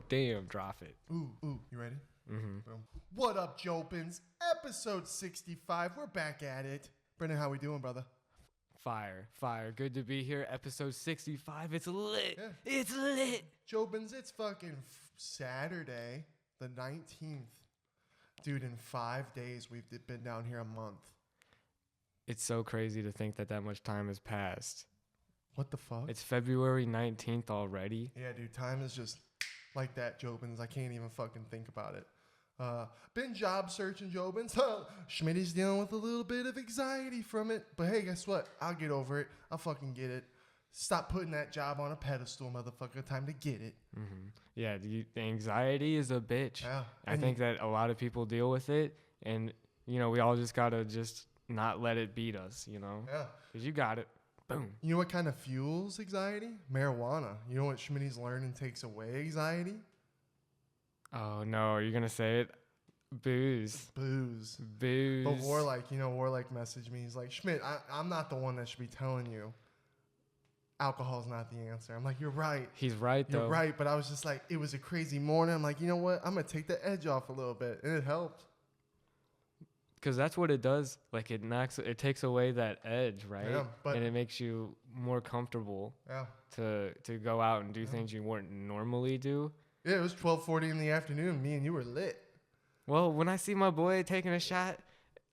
damn, drop it. Ooh, you ready? Mm-hmm. Boom. What up, Jobins? Episode 65. We're back at it. Brendan, how we doing, brother? Fire. Good to be here. Episode 65. It's lit. Yeah. It's lit. Jobins, it's fucking Saturday, the 19th. Dude, in 5 days, we've been down here a month. It's so crazy to think that much time has passed. What the fuck? It's February 19th already. Yeah, dude, time is just like that, Jobins. I can't even fucking think about it. Been job searching, Jobins. Schmitty's dealing with a little bit of anxiety from it. But hey, guess what? I'll get over it. I'll fucking get it. Stop putting that job on a pedestal, motherfucker. Time to get it. Mm-hmm. Yeah, the anxiety is a bitch. Yeah. I think that a lot of people deal with it. And, we all just got to just not let it beat us, Yeah. Because you got it. Boom. You know what kind of fuels anxiety? Marijuana. You know what Schmitty's learning takes away anxiety? Oh, no. Are you going to say it? Booze. But Warlike messaged me. He's like, Schmidt, I'm not the one that should be telling you alcohol's not the answer. I'm like, you're right. He's right, though. You're right. But I was just like, it was a crazy morning. I'm like, you know what? I'm going to take the edge off a little bit. And it helped. Because that's what it does. Like, it takes away that edge, right? Yeah, and it makes you more comfortable to go out and do things you wouldn't normally do. Yeah, it was 12:40 in the afternoon. Me and you were lit. Well, when I see my boy taking a shot,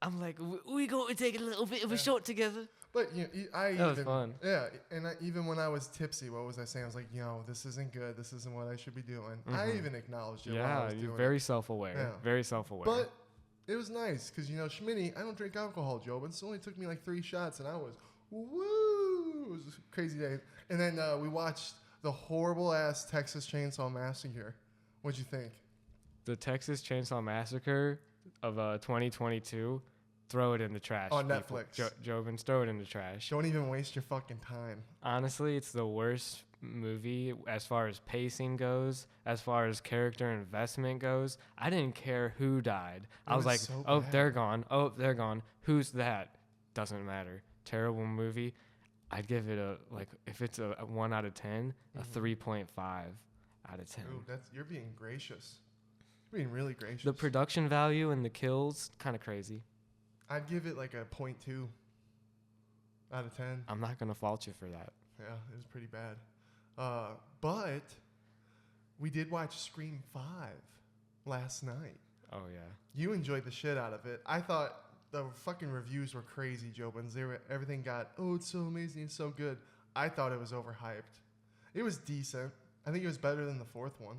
I'm like, we going to take a little bit of a shot together. But that was fun. Yeah, and even when I was tipsy, what was I saying? I was like, this isn't good. This isn't what I should be doing. Mm-hmm. I even acknowledged it while I was doing it. Yeah, very self-aware. Yeah. Very self-aware. But it was nice because, Schmitty, I don't drink alcohol, Joe, but it only took me like 3 shots, and I was, woo! It was a crazy day. And then we watched the horrible-ass Texas Chainsaw Massacre. What'd you think? The Texas Chainsaw Massacre of 2022, throw it in the trash. On Netflix. Jobins, throw it in the trash. Don't even waste your fucking time. Honestly, it's the worst movie as far as pacing goes, as far as character investment goes. I didn't care who died. I was like, so oh, bad. they're gone. Oh, they're gone. Who's that? Doesn't matter. Terrible movie. I'd give it if it's a 1 out of 10, a 3.5 out of 10. Ooh, you're being gracious. You're being really gracious. The production value and the kills, kind of crazy. I'd give it like a 0.2 out of 10. I'm not going to fault you for that. Yeah, it was pretty bad. But we did watch Scream 5 last night. Oh, yeah. You enjoyed the shit out of it. I thought the fucking reviews were crazy, Jobins. Everything got, it's so amazing, it's so good. I thought it was overhyped. It was decent. I think it was better than the 4th one.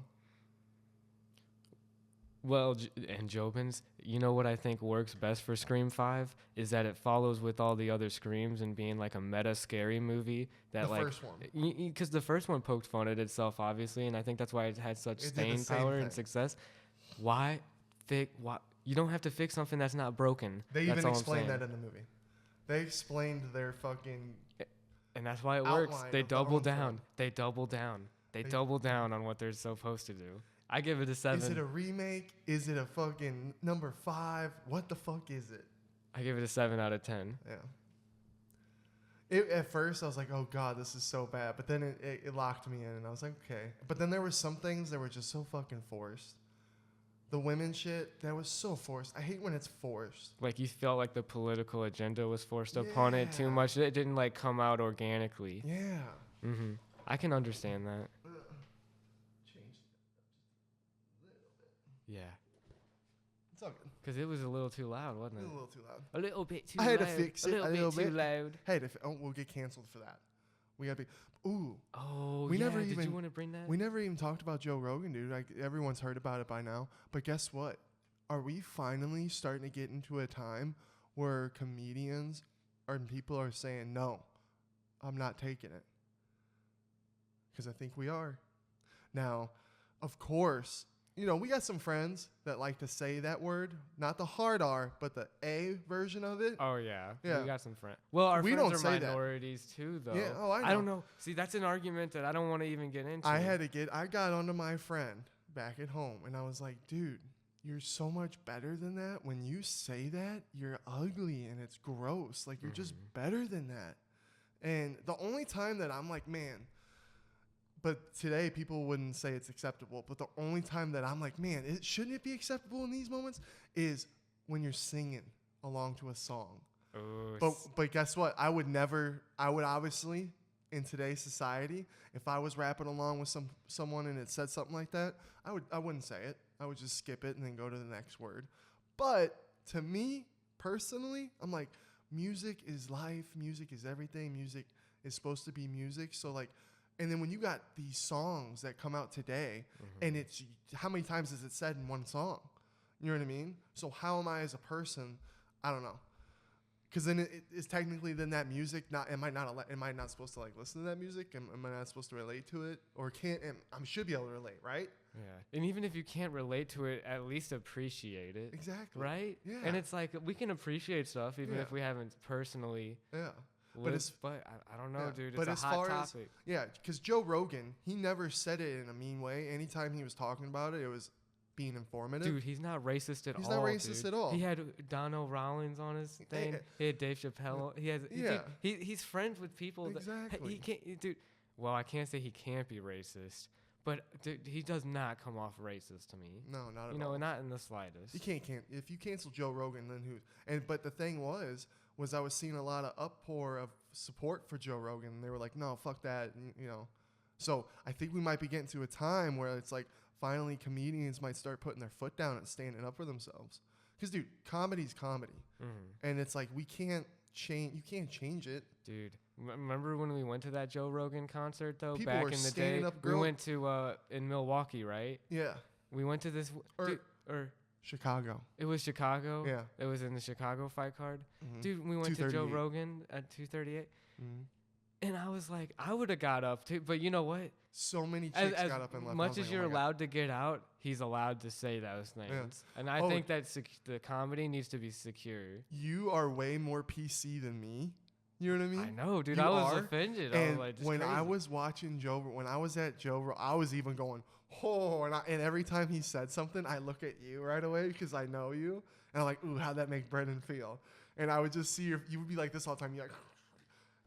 Well, and Jobins, you know what I think works best for Scream 5 is that it follows with all the other Screams and being like a meta scary movie. That the first one. Because the first one poked fun at itself, obviously, and I think that's why it had such staying power and success. Why? You don't have to fix something that's not broken. They even explained that in the movie. They explained their fucking... And that's why it works. They double down. They double down. They double down on what they're supposed to do. I give it a 7. Is it a remake? Is it a fucking number 5? What the fuck is it? I give it a 7 out of 10. Yeah. At first, I was like, oh, God, this is so bad. But then it locked me in, and I was like, okay. But then there were some things that were just so fucking forced. The women shit, that was so forced. I hate when it's forced. Like, you felt like the political agenda was forced upon it too much. It didn't, come out organically. Yeah. Mm-hmm. I can understand that. Yeah. It's all good. Because it was a little too loud, wasn't it? It was a little too loud. A little bit too loud. I had to fix it. A little bit too loud. Hey, we'll get canceled for that. We gotta be. Ooh. Oh, did you want to bring that? We never even talked about Joe Rogan, dude. Like, everyone's heard about it by now. But guess what? Are we finally starting to get into a time where comedians and people are saying, no, I'm not taking it? Because I think we are. Now, of course, we got some friends that like to say that word, not the hard R, but the A version of it. Oh, yeah. We got some friends. Well, our friends are minorities too, though. Yeah, I know. I don't know. See, that's an argument that I don't want to even get into. I got onto my friend back at home, and I was like, dude, you're so much better than that. When you say that, you're ugly, and it's gross. Like, you're just better than that. And the only time that I'm like, man, But today, people wouldn't say it's acceptable. But the only time that I'm like, man, shouldn't it be acceptable in these moments is when you're singing along to a song. Ooh, But guess what? I would obviously, in today's society, if I was rapping along with someone and it said something like that, I wouldn't say it. I would just skip it and then go to the next word. But to me, personally, I'm like, music is life. Music is everything. Music is supposed to be music. So like, and then when you got these songs that come out today, and it's, how many times is it said in one song? You know what I mean? So how am I as a person? I don't know. Because then it's technically then that music am I not supposed to like listen to that music? Am I not supposed to relate to it? Or I should be able to relate, right? Yeah. And even if you can't relate to it, at least appreciate it. Exactly. Right? Yeah. And it's like we can appreciate stuff even if we haven't personally lived, but I don't know, dude. It's a hot topic. Because Joe Rogan, he never said it in a mean way. Anytime he was talking about it, it was being informative. Dude, he's not racist at all. He's not racist at all. He had Donnell Rollins on his thing. He had Dave Chappelle. He's friends with people. Exactly. He can't, dude. Well, I can't say he can't be racist, but dude, he does not come off racist to me. No, not at all. You know, not in the slightest. You can't. If you cancel Joe Rogan, then who? But the thing was I was seeing a lot of uproar of support for Joe Rogan. And they were like, no, fuck that. And, you know. So I think we might be getting to a time where it's like, finally, comedians might start putting their foot down and standing up for themselves. Because, dude, comedy's comedy. And it's like, you can't change it. Dude, remember when we went to that Joe Rogan concert, though? People back were in the standing day? up, we went to, in Milwaukee, right? Yeah. We went to this, or Chicago. It was Chicago? Yeah. It was in the Chicago fight card? Dude, we went to Joe Rogan at 238. And I was like, I would have got up too, but you know what? So many chicks got up and left. As much as you're allowed to get out, he's allowed to say those things. Yeah. And I think that the comedy needs to be secure. You are way more PC than me. You know what I mean? I know, dude. I was offended. And I was like, when crazy. I was watching when I was at Joe, I was even going, oh, and every time he said something, I look at you right away because I know you. And I'm like, ooh, how'd that make Brendan feel? And I would just see you would be like this all the time. You're like,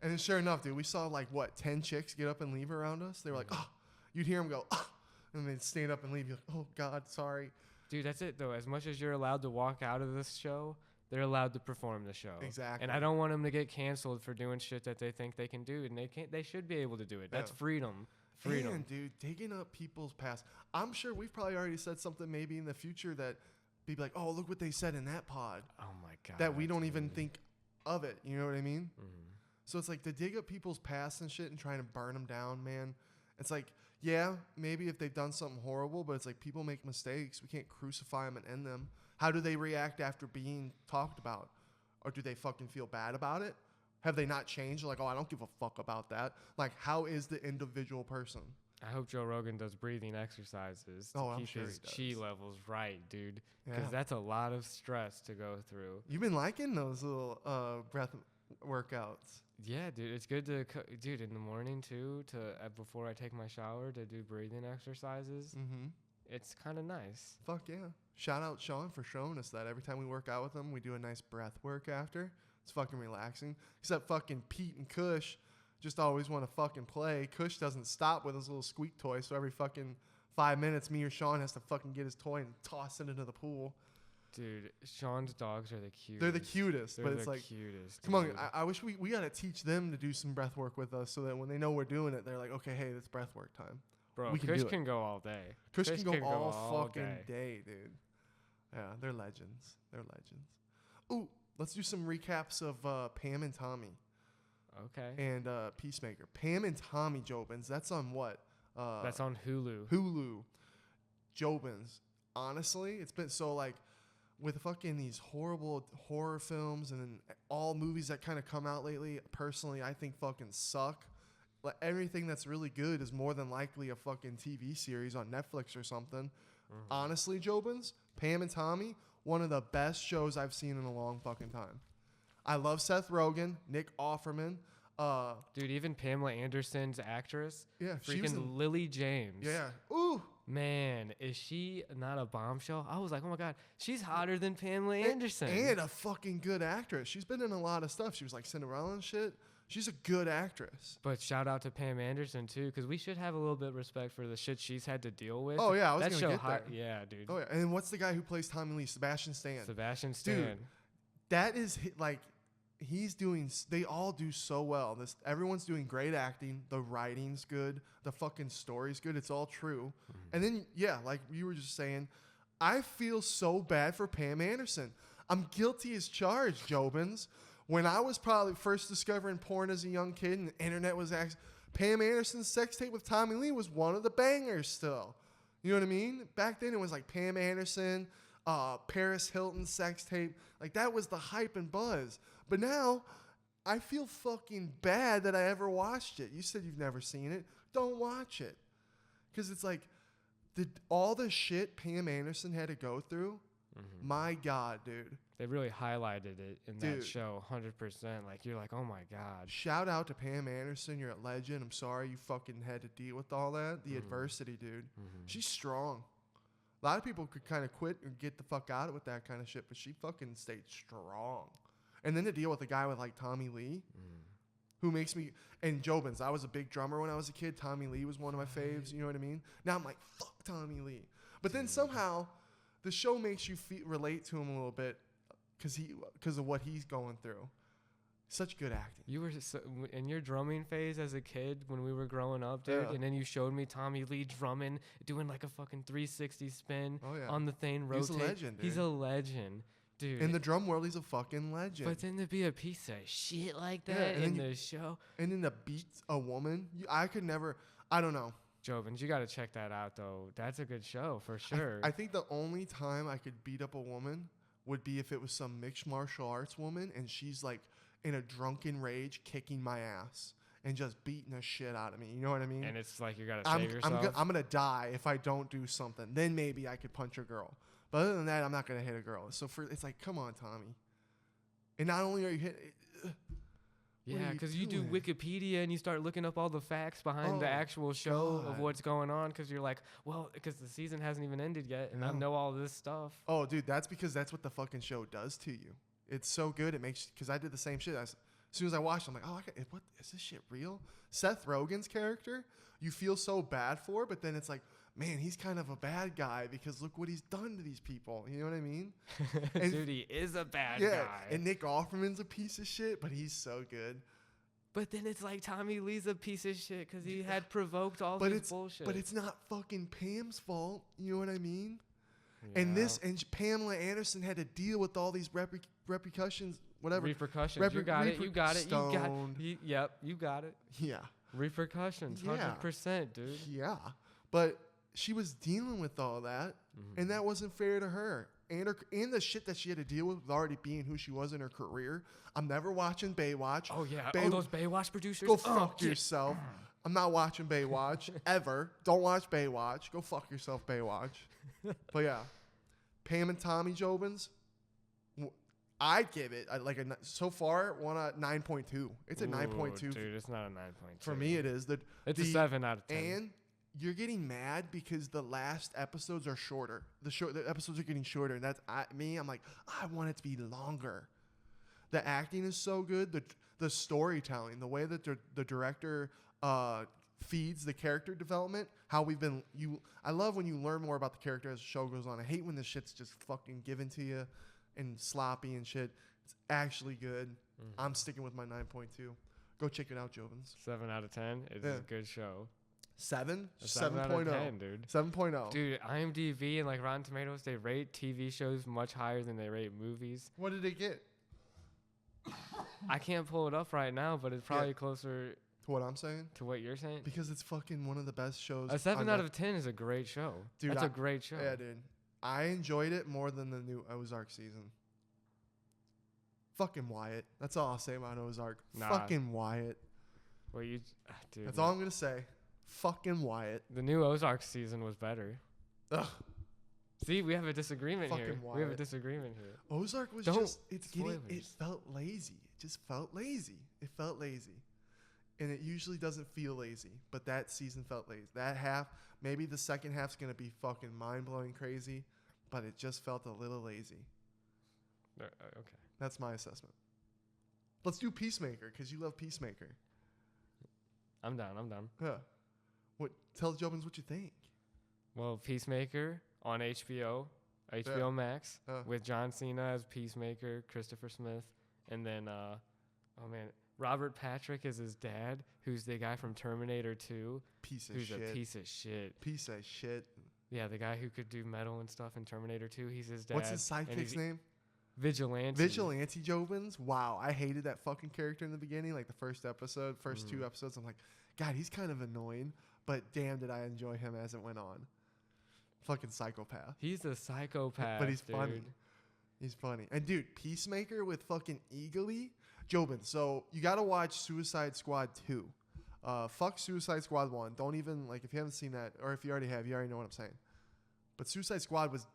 and then sure enough, dude, we saw like 10 chicks get up and leave around us. They were like, oh, you'd hear them go, oh, and they'd stand up and leave. You're like, oh God, sorry. Dude, that's it though. As much as you're allowed to walk out of this show, they're allowed to perform the show. Exactly. And I don't want them to get canceled for doing shit that they think they can do, and they can't. They should be able to do it. That's freedom. Freedom. Man, dude, digging up people's past. I'm sure we've probably already said something maybe in the future that be like, oh, look what they said in that pod. Oh my God. That we don't even think of it. You know what I mean? So it's like to dig up people's past and shit and trying to burn them down, man. It's like, yeah, maybe if they've done something horrible, but it's like people make mistakes. We can't crucify them and end them. How do they react after being talked about? Or do they fucking feel bad about it? Have they not changed? Like, oh, I don't give a fuck about that. Like, how is the individual person? I hope Joe Rogan does breathing exercises to keep his chi levels right, dude. Because that's a lot of stress to go through. You've been liking those little breath workouts. Yeah, dude, it's good to, dude, in the morning too, before I take my shower to do breathing exercises. It's kind of nice. Fuck yeah. Shout out Sean for showing us that. Every time we work out with him, we do a nice breath work after. It's fucking relaxing. Except fucking Pete and Kush just always want to fucking play. Kush doesn't stop with his little squeak toy, so every fucking 5 minutes, me or Sean has to fucking get his toy and toss it into the pool. Dude, Sean's dogs are the cutest. They're the cutest, They're but it's the like, cutest, come on, I wish we got to teach them to do some breath work with us so that when they know we're doing it, they're like, okay, hey, it's breath work time. Bro, Kush can go all day. Kush can go all fucking day, dude. Yeah, they're legends. They're legends. Ooh, let's do some recaps of Pam and Tommy. Okay. And Peacemaker. Pam and Tommy Jobins. That's on what? That's on Hulu. Hulu. Jobins. Honestly, it's been so like with fucking these horrible horror films and then all movies that kind of come out lately, personally, I think fucking suck. Like everything that's really good is more than likely a fucking TV series on Netflix or something. Honestly, Jobins, Pam and Tommy, one of the best shows I've seen in a long fucking time. I love Seth Rogen, Nick Offerman. Dude, even Pamela Anderson's actress. Yeah. Freaking Lily James. Yeah. Ooh. Man, is she not a bombshell? I was like, oh my God, she's hotter than Pamela Anderson. And a fucking good actress. She's been in a lot of stuff. She was like Cinderella and shit. She's a good actress. But shout out to Pam Anderson too, because we should have a little bit of respect for the shit she's had to deal with. Oh yeah, I was gonna get there. Yeah, dude. Oh yeah, and what's the guy who plays Tommy Lee? Sebastian Stan. Sebastian Stan. Dude, that is like, he's doing. They all do so well. Everyone's doing great acting. The writing's good. The fucking story's good. It's all true. Mm-hmm. And then yeah, like you were just saying, I feel so bad for Pam Anderson. I'm guilty as charged, Jobins. When I was probably first discovering porn as a young kid and the internet was Pam Anderson's sex tape with Tommy Lee was one of the bangers still. You know what I mean? Back then it was like Pam Anderson, Paris Hilton sex tape. Like that was the hype and buzz. But now I feel fucking bad that I ever watched it. You said you've never seen it. Don't watch it. Because it's like all the shit Pam Anderson had to go through. Mm-hmm. My God, dude. They really highlighted it in that show 100%. Like, you're like, oh my God. Shout out to Pam Anderson. You're a legend. I'm sorry you fucking had to deal with all that. The adversity, dude. Mm-hmm. She's strong. A lot of people could kind of quit and get the fuck out of with that kind of shit, but she fucking stayed strong. And then to deal with a guy with like Tommy Lee, who makes me, and Jobins. I was a big drummer when I was a kid. Tommy Lee was one of my faves. You know what I mean? Now I'm like, fuck Tommy Lee. But then somehow the show makes you relate to him a little bit because of what he's going through. Such good acting. You were in your drumming phase as a kid when we were growing up, dude, and then you showed me Tommy Lee drumming, doing like a fucking 360 spin on the thing, rotate. He's a legend, dude. He's a legend, dude. In the drum world, he's a fucking legend. But then to be a piece of shit like that in the show. And then to beat a woman, I could never, I don't know. Jobins, you got to check that out, though. That's a good show, for sure. I think the only time I could beat up a woman would be if it was some mixed martial arts woman and she's like in a drunken rage kicking my ass and just beating the shit out of me. You know what I mean? And it's like you got to save yourself. I'm going to die if I don't do something. Then maybe I could punch a girl. But other than that, I'm not going to hit a girl. So it's like, come on, Tommy. And not only are you hitting... Yeah, because you do Wikipedia and you start looking up all the facts behind the actual show of what's going on because you're like, well, because the season hasn't even ended yet and I know all this stuff. Oh, dude, that's because that's what the fucking show does to you. It's so good. It makes, because I did the same shit. As soon as I watched it, I'm like, oh, what is this shit real? Seth Rogen's character, you feel so bad for, but then it's like, man, he's kind of a bad guy because look what he's done to these people. You know what I mean? And dude, he is a bad guy. And Nick Offerman's a piece of shit, but he's so good. But then it's like Tommy Lee's a piece of shit because he had provoked all this bullshit. But it's not fucking Pam's fault. You know what I mean? Yeah. And Pamela Anderson had to deal with all these repercussions, whatever. Repercussions. You got it. You got it. Yep, you got it. Yeah. Repercussions. 100%, dude. Yeah. But she was dealing with all that, and that wasn't fair to her. And the shit that she had to deal with already being who she was in her career. I'm never watching Baywatch. Oh, yeah. Those Baywatch producers. Go fuck yourself. I'm not watching Baywatch ever. Don't watch Baywatch. Go fuck yourself, Baywatch. But yeah, Pam and Tommy, Jobins, I'd give it so far 9.2. It's a 9.2. Dude, it's not a 9.2. For me, it is. It's a 7 out of 10. And you're getting mad because the last episodes are shorter. The episodes are getting shorter, and that's me. I'm like, I want it to be longer. The acting is so good. The storytelling, the way that the director feeds the character development. How I love when you learn more about the character as the show goes on. I hate when the shit's just fucking given to you and sloppy and shit. It's actually good. I'm sticking with my 9.2. Go check it out, Jobins. 7 out of 10. It's a good show. 7? 7.0, dude. 7.0. Dude, IMDb and like Rotten Tomatoes, they rate TV shows much higher than they rate movies. What did it get? I can't pull it up right now, but it's probably closer to what I'm saying. To what you're saying? Because it's fucking one of the best shows. A 7 out of 10 is a great show. Dude, that's a great show. Yeah, dude. I enjoyed it more than the new Ozark season. Fucking Wyatt. That's all I'll say about Ozark. Fucking Wyatt. Well, dude. That's all I'm gonna say. Fucking Wyatt. The new Ozark season was better. Ugh. See, we have a disagreement here. Wyatt. We have a disagreement here. Ozark was it felt lazy. It just felt lazy. It felt lazy. And it usually doesn't feel lazy, but that season felt lazy. That half, maybe the second half's going to be fucking mind-blowing crazy, but it just felt a little lazy. Okay. That's my assessment. Let's do Peacemaker because you love Peacemaker. I'm down. Yeah. Tell Jobins what you think. Well, Peacemaker on HBO Max, with John Cena as Peacemaker, Christopher Smith, and then Robert Patrick is his dad, who's the guy from Terminator 2. Piece of shit. Yeah, the guy who could do metal and stuff in Terminator 2. He's his dad. What's his sidekick's name? Vigilante. Vigilante Jobins. Wow, I hated that fucking character in the beginning, like the first two episodes. I'm like, God, he's kind of annoying, but damn, did I enjoy him as it went on. Fucking psychopath. He's a psychopath, but he's dude. funny. He's funny. And dude, Peacemaker with fucking Eagly. Jobin, so you got to watch Suicide Squad 2. Fuck Suicide Squad 1. Don't even, like, if you haven't seen that, or if you already have, you already know what I'm saying. But Suicide Squad was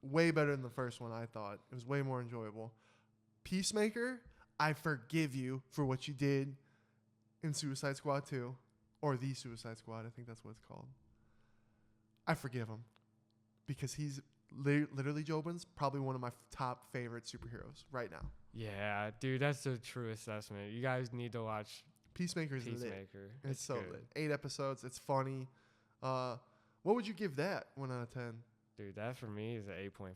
way better than the first one, I thought. It was way more enjoyable. Peacemaker, I forgive you for what you did in Suicide Squad 2. Or The Suicide Squad, I think that's what it's called. I forgive him. Because he's literally, Jobins, probably one of my top favorite superheroes right now. Yeah, dude, that's a true assessment. You guys need to watch Peacemaker. It's so good. lit. 8 episodes. It's funny. What would you give that 1 out of 10? Dude, that for me is an 8.5.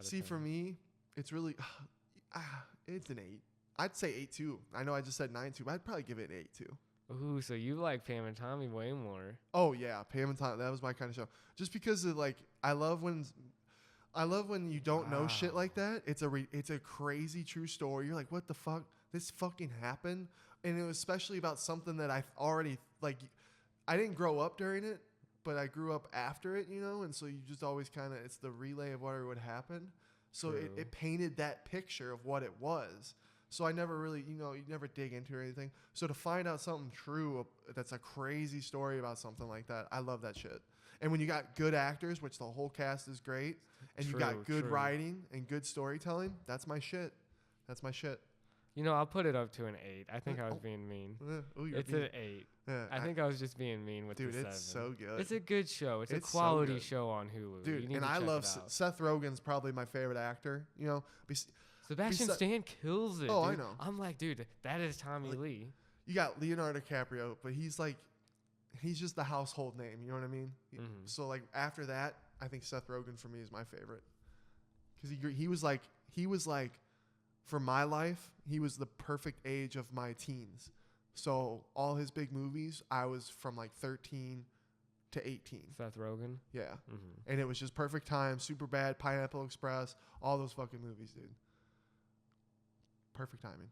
See, for me, it's really, it's an 8. I'd say 8 too. I know I just said 9 too, but I'd probably give it an 8 too. Ooh, so you like Pam and Tommy way more. Oh yeah, Pam and Tommy. That was my kind of show. Just because of, like, I love when you don't know shit like that. It's a crazy true story. You're like, what the fuck? This fucking happened, and it was especially about something that I already like. I didn't grow up during it, but I grew up after it, and so you just always kind of, it's the relay of what would happen. So it painted that picture of what it was. So I never really, you never dig into it or anything. So to find out something true that's a crazy story about something like that, I love that shit. And when you got good actors, which the whole cast is great, and you got good writing and good storytelling, that's my shit. I'll put it up to an 8. I think I was being mean. It's an 8. Yeah, I think I was just being mean with the 7. Dude, it's so good. It's a good show. It's a quality show on Hulu. Dude, and I love Seth Rogen's probably my favorite actor. Sebastian Stan kills it. Oh, dude. I know. I'm like, dude, that is Tommy Lee. You got Leonardo DiCaprio, but he's just the household name. You know what I mean? Mm-hmm. So like after that, I think Seth Rogen for me is my favorite because he was like for my life, he was the perfect age of my teens. So all his big movies, I was from like 13 to 18. Seth Rogen? Yeah. Mm-hmm. And it was just perfect time. Superbad, Pineapple Express, all those fucking movies, dude. Perfect timing.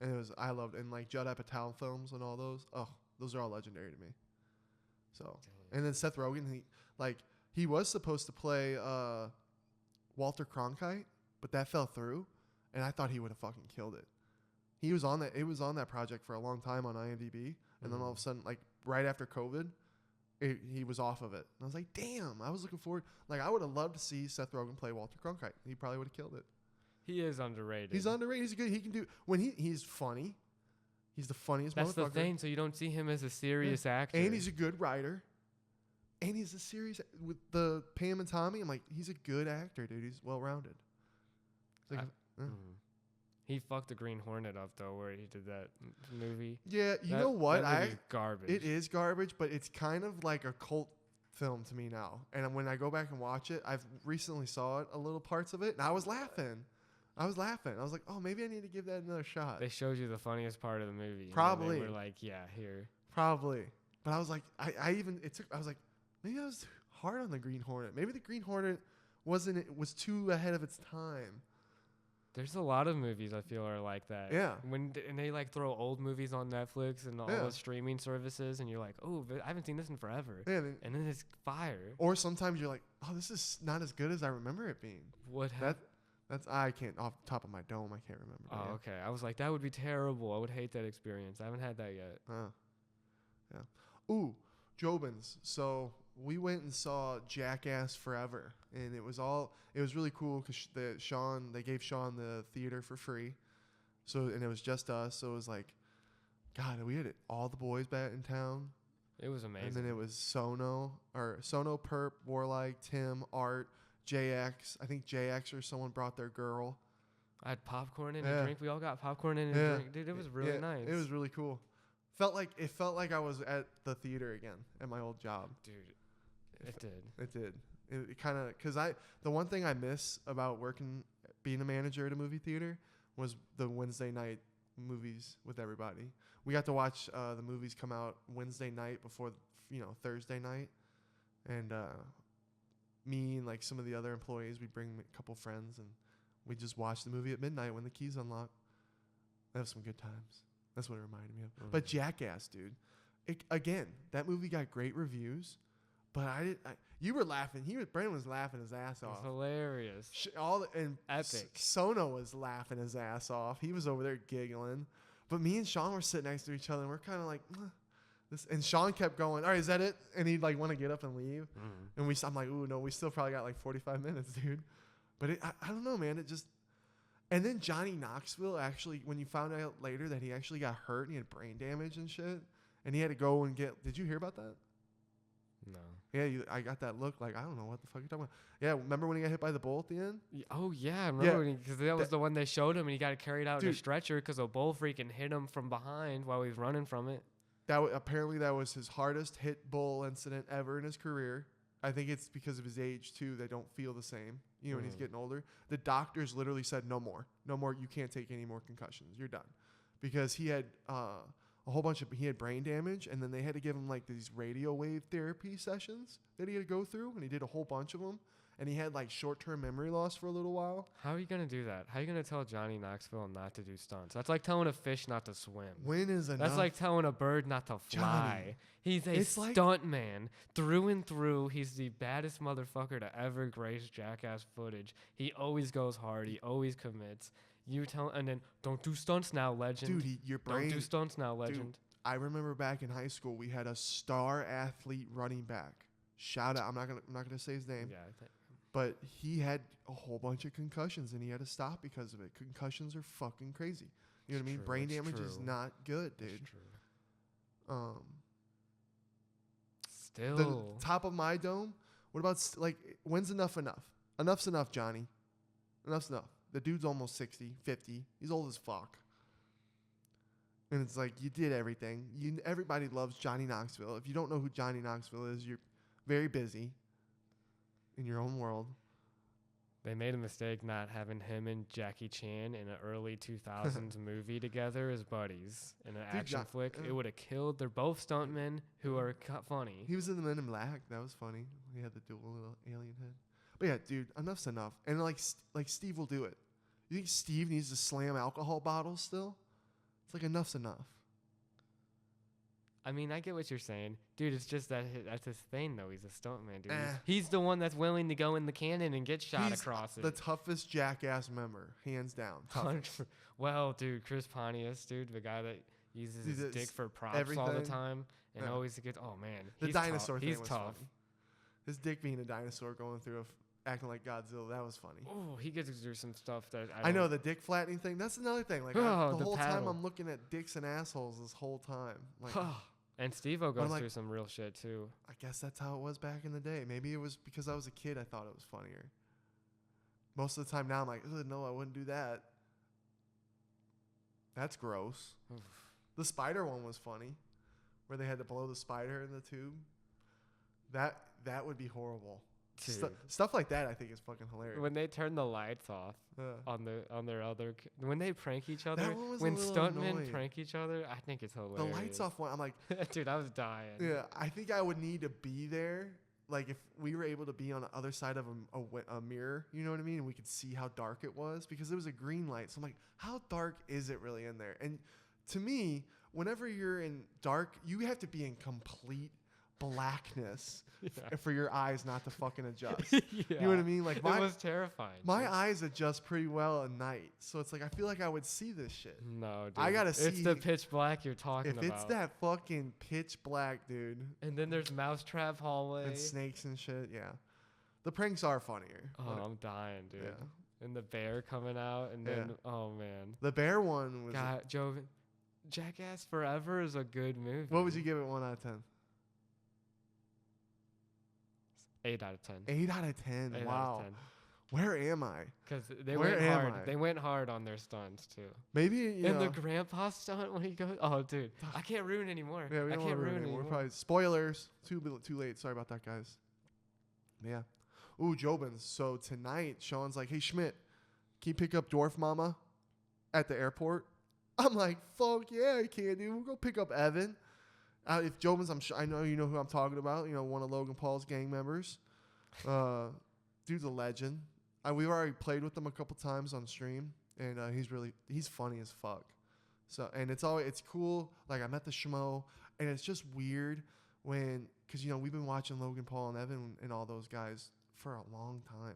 And I loved it. And like Judd Apatow films and all those. Oh, those are all legendary to me. So, and then Seth Rogen, he was supposed to play Walter Cronkite, but that fell through. And I thought he would have fucking killed it. It was on that project for a long time on IMDb. And then all of a sudden, like right after COVID, he was off of it. And I was like, damn, I was looking forward. Like I would have loved to see Seth Rogen play Walter Cronkite. He probably would have killed it. He is underrated. He's underrated. He's good. He can do when he's funny. He's the funniest motherfucker. That's the thing. So you don't see him as a serious actor. And he's a good writer. And he's a serious with the Pam and Tommy. I'm like, he's a good actor, dude. He's well rounded. He fucked the Green Hornet up though, where he did that movie. Yeah, you know what? That movie's garbage. It is garbage, but it's kind of like a cult film to me now. And when I go back and watch it, I've recently saw it, a little parts of it, and I was laughing. I was like, oh, maybe I need to give that another shot. They showed you the funniest part of the movie. Probably. They were like, yeah, here. Probably. But I was like, I was like, maybe I was hard on the Green Hornet. Maybe the Green Hornet was too ahead of its time. There's a lot of movies I feel are like that. Yeah. And they like throw old movies on Netflix and all the streaming services, and you're like, oh, I haven't seen this in forever. Yeah, and then it's fire. Or sometimes you're like, oh, this is not as good as I remember it being. I can't, off the top of my dome, I can't remember. Oh, okay. I was like, that would be terrible. I would hate that experience. I haven't had that yet. Yeah. Ooh, Jobins. So we went and saw Jackass Forever, and it was really cool because they gave Sean the theater for free. So, and it was just us. So it was like, God, we had all the boys back in town. It was amazing. And then it was Sono, Perp, Warlike, Tim, Art, JX. I think JX or someone brought their girl. I had popcorn and a drink. We all got popcorn and a drink. Dude, it was really nice. It was really cool. It felt like I was at the theater again at my old job. Dude, it did. It did. It kind of, because the one thing I miss about being a manager at a movie theater was the Wednesday night movies with everybody. We got to watch the movies come out Wednesday night before, Thursday night. And me and like some of the other employees, we'd bring a couple friends and we just watch the movie at midnight when the keys unlock. That was some good times. That's what it reminded me of. Mm-hmm. But Jackass, dude. Again, that movie got great reviews, but you were laughing. Brandon was laughing his ass off. It's hilarious. Epic. Sono was laughing his ass off. He was over there giggling. But me and Sean were sitting next to each other, and we're kind of like, this. And Sean kept going, all right, is that it? And he'd like want to get up and leave. Mm-hmm. And I'm like, ooh, no, we still probably got like 45 minutes, dude. But I don't know, man. It just... And then Johnny Knoxville actually, when you found out later that he actually got hurt and he had brain damage and shit, and he had to go and get... Did you hear about that? No. Yeah, I got that look like, I don't know what the fuck you're talking about. Yeah, remember when he got hit by the bull at the end? Oh, yeah. I remember because that was the one they showed him, and he got carried out in a stretcher because a bull freaking hit him from behind while he was running from it. Apparently that was his hardest hit bull incident ever in his career. I think it's because of his age, too. They don't feel the same, when he's getting older. The doctors literally said, no more. No more. You can't take any more concussions. You're done. Because he had he had brain damage, and then they had to give him like these radio wave therapy sessions that he had to go through, and he did a whole bunch of them. And he had like short-term memory loss for a little while. How are you going to do that? How are you going to tell Johnny Knoxville not to do stunts? That's like telling a fish not to swim. When is enough? That's like telling a bird not to fly. Johnny, he's a stunt man through and through. He's the baddest motherfucker to ever grace Jackass footage. He always goes hard. He always commits. And then don't do stunts now, legend. Dude, your brain. Don't do stunts now, legend. Dude, I remember back in high school, we had a star athlete running back. Shout out. I'm not gonna say his name. Yeah, but he had a whole bunch of concussions, and he had to stop because of it. Concussions are fucking crazy. You know what I mean? True, brain damage is not good, dude. Still. The top of my dome. What about when's enough? Enough's enough, Johnny. Enough's enough. The dude's almost 60, 50. He's old as fuck. And it's like, you did everything. Everybody loves Johnny Knoxville. If you don't know who Johnny Knoxville is, you're very busy in your own world. They made a mistake not having him and Jackie Chan in an early 2000s movie together as buddies in an action flick. It would have killed. They're both stuntmen who are funny. He was in the Men in Black. That was funny. He had the dual little alien head. But yeah, dude, enough's enough. And like Steve will do it. You think Steve needs to slam alcohol bottles still? It's like enough's enough. I mean, I get what you're saying. Dude, it's just that's his thing, though. He's a stuntman, dude. He's the one that's willing to go in the cannon and get shot across it. The toughest Jackass member, hands down. Well, dude, Chris Pontius, dude, the guy that uses his dick for props all the time and always gets, oh, man. The dinosaur thing was was tough. Funny. His dick being a dinosaur going through acting like Godzilla, that was funny. Oh, he gets through some stuff that I know, the dick flattening thing. That's another thing. Like the whole time I'm looking at dicks and assholes this whole time. Like, and Steve-O goes through some real shit, too. I guess that's how it was back in the day. Maybe it was because I was a kid, I thought it was funnier. Most of the time now, I'm like, no, I wouldn't do that. That's gross. The spider one was funny, where they had to blow the spider in the tube. That would be horrible. Stuff like that, I think, is fucking hilarious. When they turn the lights off on their other, when they prank each other, when stuntmen prank each other, I think it's hilarious. The lights off one, I'm like, dude, I was dying. Yeah, I think I would need to be there. Like if we were able to be on the other side of a mirror, you know what I mean, and we could see how dark it was because it was a green light. So I'm like, how dark is it really in there? And to me, whenever you're in dark, you have to be in complete blackness for your eyes not to fucking adjust. You know what I mean? Like it was terrifying. My eyes adjust pretty well at night, so it's like I feel like I would see this shit. No, dude. I gotta see. It's the pitch black you're talking about. If it's that fucking pitch black, dude. And then there's mousetrap hallway and snakes and shit. Yeah, the pranks are funnier. Oh, I'm dying, dude. Yeah. And the bear coming out, and then oh man, the bear one was. God, Jobins. Jackass Forever is a good movie. What would you give it 1 out of 10? 8 out of 10. 8 out of 10. Wow. Where am I? Because they Where went am hard. I? They went hard on their stunts too. Maybe you And know. the grandpa stunt when he goes, oh dude, I can't ruin anymore. Yeah, we I don't can't want to ruin ruin it. We're anymore. probably spoilers. Too late. Sorry about that, guys. Yeah. Ooh, Jobins. So tonight, Sean's like, "Hey Schmidt, can you pick up Dwarf Mama at the airport?" I'm like, "Fuck yeah, I can, dude. We'll go pick up Evan." If Jobins, I know you know who I'm talking about. You know, one of Logan Paul's gang members. Dude's a legend. We've already played with him a couple times on stream, and he's funny as fuck. So, and it's cool. Like, I met the schmo, and it's just weird because you know we've been watching Logan Paul and Evan and all those guys for a long time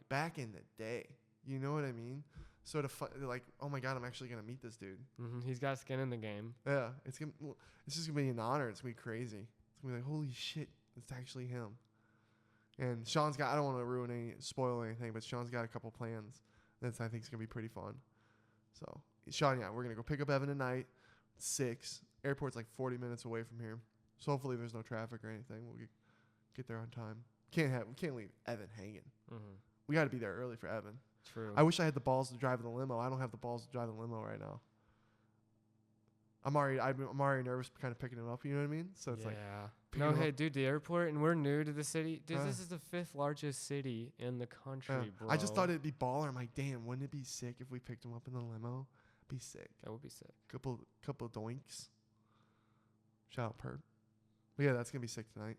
back in the day. You know what I mean? So like, oh my god, I'm actually gonna meet this dude. Mm-hmm. He's got skin in the game. Yeah, it's just gonna be an honor. It's gonna be crazy. It's gonna be like, holy shit, it's actually him. And Sean's got, I don't want to spoil anything, but Sean's got a couple plans that I think is going to be pretty fun. So, Sean, yeah, we're going to go pick up Evan tonight, 6. Airport's like 40 minutes away from here. So, hopefully there's no traffic or anything. We'll get there on time. We can't leave Evan hanging. Mm-hmm. We got to be there early for Evan. True. I wish I had the balls to drive the limo. I don't have the balls to drive the limo right now. I'm already nervous kind of picking him up, you know what I mean? So it's like, no, hey, dude, the airport, and we're new to the city. Dude, this is the 5th largest city in the country, bro. I just thought it'd be baller. I'm like, damn, wouldn't it be sick if we picked him up in the limo? Be sick. That would be sick. Couple doinks. Shout out Perp. But yeah, that's gonna be sick tonight.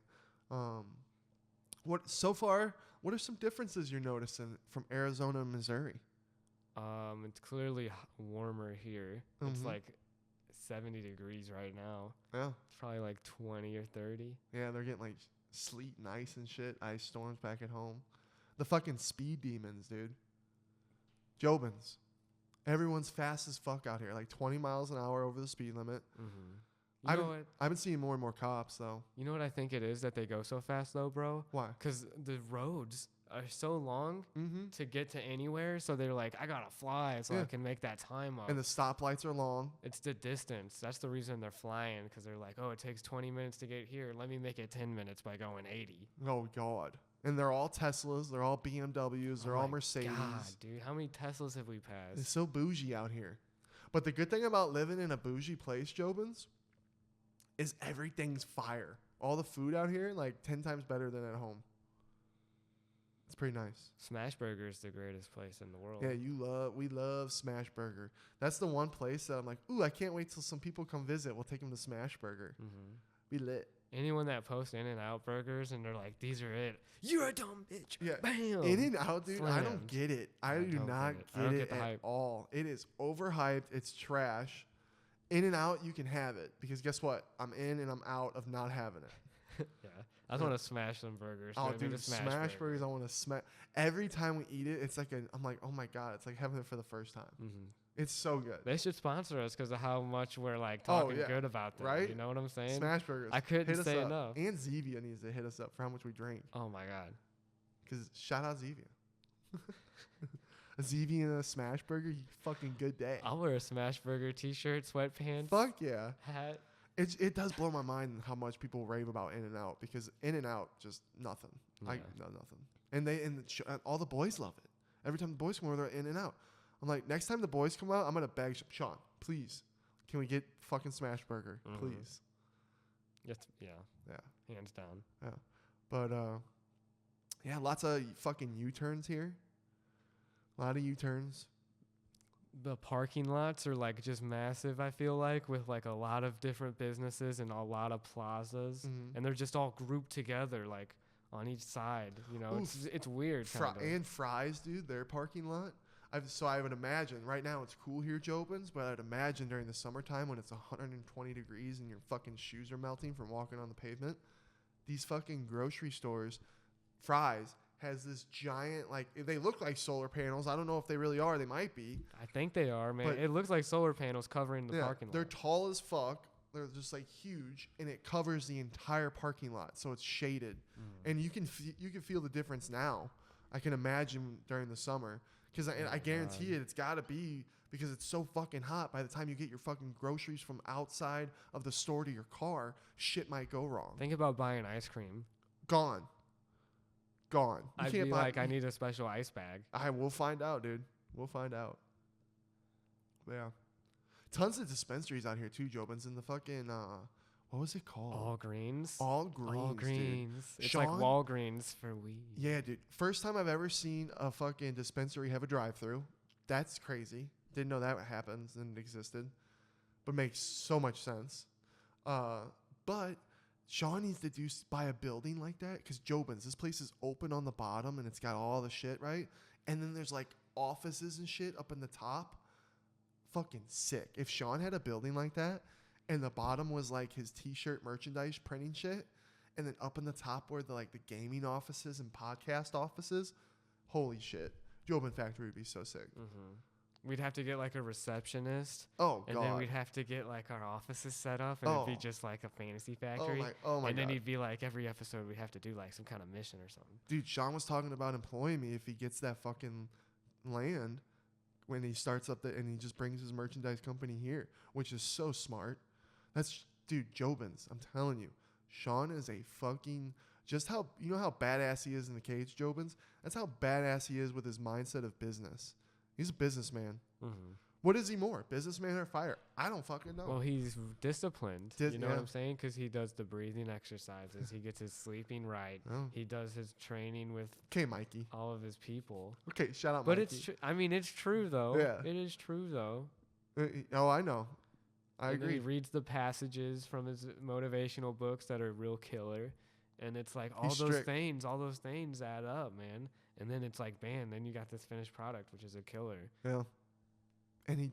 What are some differences you're noticing from Arizona and Missouri? It's clearly warmer here. Mm-hmm. It's like 70 degrees right now. Yeah. It's probably like 20 or 30. Yeah, they're getting like sleet and ice and shit. Ice storms back at home. The fucking speed demons, dude. Jobins. Everyone's fast as fuck out here. Like 20 miles an hour over the speed limit. Mm-hmm. I've been seeing more and more cops, though. You know what I think it is that they go so fast, though, bro? Why? Because the roads are so long to get to anywhere, so they're like, I gotta fly so I can make that time up. And the stoplights are long. It's the distance. That's the reason they're flying, because they're like, oh, it takes 20 minutes to get here. Let me make it 10 minutes by going 80. Oh, God. And they're all Teslas. They're all BMWs. They're all Mercedes. God, dude, how many Teslas have we passed? It's so bougie out here. But the good thing about living in a bougie place, Jobins, is everything's fire. All the food out here, like 10 times better than at home. It's pretty nice. Smash Burger is the greatest place in the world. Yeah, we love Smash Burger. That's the one place that I'm like, ooh, I can't wait till some people come visit. We'll take them to Smash Burger. Mm-hmm. Be lit. Anyone that posts In-N-Out burgers and they're like, these are it. You're a dumb bitch. Yeah. Bam. In-N-Out, dude, Slammed. I don't get it. I do not get it at all. It is overhyped. It's trash. In-N-Out, you can have it because guess what? I'm in and I'm out of not having it. Yeah. I just want to smash some burgers. Oh, dude, smash burgers. I want to smash. Every time we eat it, it's like I'm like, oh my God, it's like having it for the first time. Mm-hmm. It's so good. They should sponsor us because of how much we're like talking good about them. Right? You know what I'm saying? Smash burgers. I couldn't say enough. And Zevia needs to hit us up for how much we drink. Oh my God. Because shout out Zevia. A Zevia and a Smash Burger, fucking good day. I'll wear a Smash Burger t-shirt, sweatpants. Fuck yeah. Hat. It does blow my mind how much people rave about In-N-Out because In-N-Out just nothing. Yeah. Nothing. And all the boys love it. Every time the boys come over, they're In-N-Out. I'm like, next time the boys come out, I'm gonna beg Sean, please, can we get fucking Smash Burger, please? Yeah. Hands down. Yeah, but yeah, lots of fucking U-turns here. A lot of U-turns. The parking lots are like just massive, I feel like, with like a lot of different businesses and a lot of plazas. And they're just all grouped together like on each side. You know, it's weird. And Fry's, dude, their parking lot. I would imagine, right now it's cool here, Jobins, but I'd imagine during the summertime when it's 120 degrees and your fucking shoes are melting from walking on the pavement, these fucking grocery stores, Fry's, has this giant, like, they look like solar panels. I don't know if they really are. They might be. I think they are, man. It looks like solar panels covering the parking lot. They're tall as fuck. They're just, like, huge, and it covers the entire parking lot, so it's shaded. And you can feel the difference now. I can imagine during the summer. Because I guarantee it's got to be because it's so fucking hot. By the time you get your fucking groceries from outside of the store to your car, shit might go wrong. Think about buying ice cream. Gone. gone. I'd be like, I need a special ice bag. We'll find out, dude. We'll find out. Yeah. Tons of dispensaries out here too, Jobins, in the fucking what was it called? All Greens. All Greens. Dude. It's Sean, like Walgreens for weed. Yeah, dude. First time I've ever seen a fucking dispensary have a drive-through. That's crazy. Didn't know that happens and existed, but makes so much sense. But Sean needs to buy a building like that because Jobins, this place is open on the bottom and it's got all the shit, right? And then there's like offices and shit up in the top. Fucking sick. If Sean had a building like that and the bottom was like his t-shirt merchandise printing shit, and then up in the top were the gaming offices and podcast offices, holy shit. Jobin Factory would be so sick. Mm-hmm. We'd have to get like a receptionist. Oh, and God. then we'd have to get like our offices set up, and it'd be just like a fantasy factory. Oh my and then God. he'd be like, every episode we'd have to do like some kind of mission or something. Dude, Sean was talking about employing me if he gets that fucking land when he starts up and he just brings his merchandise company here, which is so smart. Dude, Jobins, I'm telling you, Sean is a fucking, just how, you know how badass he is in the cage, Jobins? That's how badass he is with his mindset of business. He's a businessman. Mm-hmm. What is he more, businessman or fighter? I don't fucking know. Well, he's disciplined. You know what I'm saying? Because he does the breathing exercises. He gets his sleeping right. Oh. He does his training with Mikey. all of his people. Okay, shout out but Mikey. It's I mean, it's true, though. Yeah. It is true, though. Oh, I know. I agree. He reads the passages from his motivational books that are real killer. And it's like all those things add up, man. And then it's like, bam, then you got this finished product, which is a killer. Yeah. And he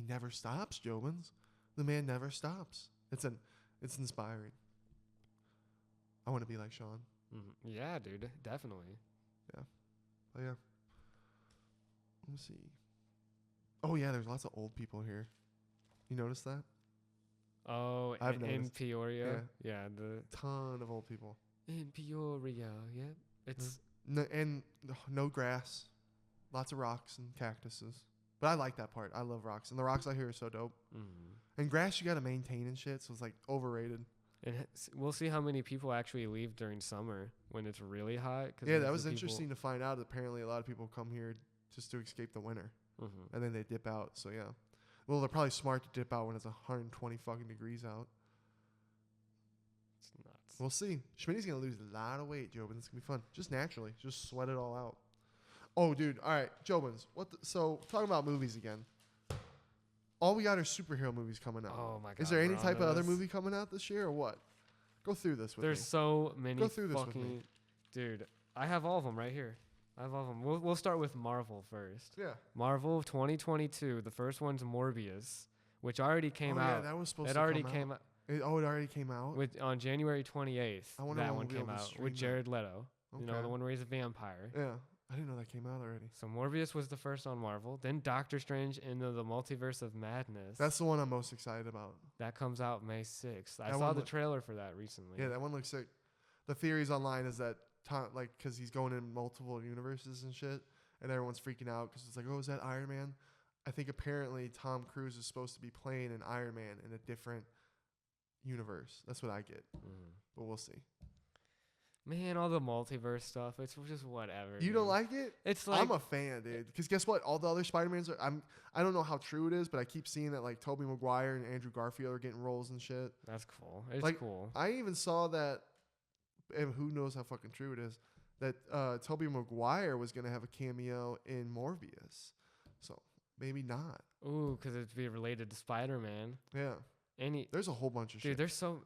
never stops, Jobins. The man never stops. It's inspiring. I want to be like Sean. Mm-hmm. Yeah, dude, definitely. Yeah. Oh, yeah. Let me see. Oh, yeah, there's lots of old people here. You notice that? Oh, in Peoria? Yeah. The ton of old people. In Peoria, yeah. It's... No grass. Lots of rocks and cactuses. But I like that part. I love rocks. And the rocks out here are so dope. Mm-hmm. And grass you got to maintain and shit, so it's like overrated. And we'll see how many people actually leave during summer when it's really hot. Yeah, that was interesting to find out. Apparently a lot of people come here just to escape the winter. Mm-hmm. And then they dip out. So, yeah. Well, they're probably smart to dip out when it's 120 fucking degrees out. It's nuts. We'll see. Schmitty's going to lose a lot of weight, Jobins. It's going to be fun. Just naturally. Just sweat it all out. Oh, dude. All right. Jobins. So, talking about movies again. All we got are superhero movies coming out. Oh, my God. Is there any type of other movie coming out this year or what? Go through this with me. There's so many Go through this with me. Dude, I have all of them right here. I have all of them. We'll start with Marvel first. Yeah. Marvel of 2022. The first one's Morbius, which already came out. Yeah, that was supposed to come already came out. It already came out? On January 28th, that one came out with Jared Leto. Okay. You know, the one where he's a vampire. Yeah. I didn't know that came out already. So Morbius was the first on Marvel. Then Doctor Strange into the Multiverse of Madness. That's the one I'm most excited about. That comes out May 6th. I saw the trailer for that recently. Yeah, that one looks sick. The theories online is that because he's going in multiple universes and shit, and everyone's freaking out because it's like, oh, is that Iron Man? I think apparently Tom Cruise is supposed to be playing an Iron Man in a different universe. That's what I get. But we'll see. Man, all the multiverse stuff, it's just whatever. You don't like it? It's like, I'm a fan, dude. Because guess what? All the other Spider-Mans I don't know how true it is, but I keep seeing that like Tobey Maguire and Andrew Garfield are getting roles and shit. That's cool. It's cool. I even saw that, and who knows how fucking true it is, that Tobey Maguire was going to have a cameo in Morbius. So maybe not. Ooh, because it'd be related to Spider-Man. Yeah. There's a whole bunch of shit. Dude, there's so...